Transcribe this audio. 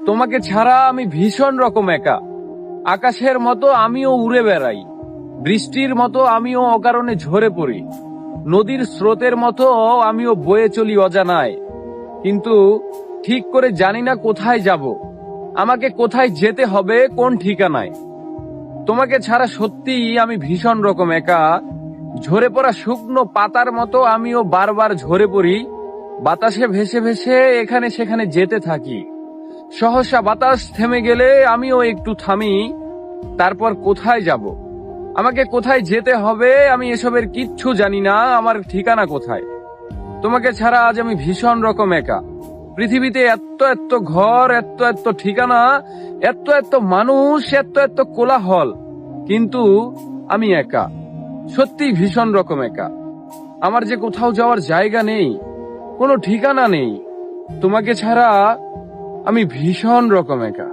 তোমাকে ছাড়া আমি ভীষণ রকম একা। আকাশের মতো আমিও উড়ে বেড়াই, বৃষ্টির মতো আমিও অকারণে ঝরে পড়ি, নদীর স্রোতের মতো আমিও বয়ে চলি অজানায়। কিন্তু ঠিক করে জানি না কোথায় যাব, আমাকে কোথায় যেতে হবে, কোন ঠিকানায়। তোমাকে ছাড়া সত্যিই আমি ভীষণ রকম একা। ঝরে পড়া শুকনো পাতার মতো আমিও বারবার ঝরে পড়ি, বাতাসে ভেসে ভেসে এখানে সেখানে যেতে থাকি। সহসা বাতাস থেমে গেলে আমিও একটু থামি। তারপর কোথায় যাব, আমাকে কোথায় যেতে হবে, আমি এসবের কিচ্ছু জানি না। আমার ঠিকানা কোথায়? তোমাকে ছাড়া আজ আমি ভীষণ রকম একা। পৃথিবীতে এত এত ঘর, এত এত ঠিকানা, এত এত মানুষ, এত এত কোলাহল, কিন্তু আমি একা, সত্যি ভীষণ রকম একা। আমার যে কোথাও যাওয়ার জায়গা নেই, কোনো ঠিকানা নেই। তোমাকে ছাড়া আমি ভীষণ রকম একা।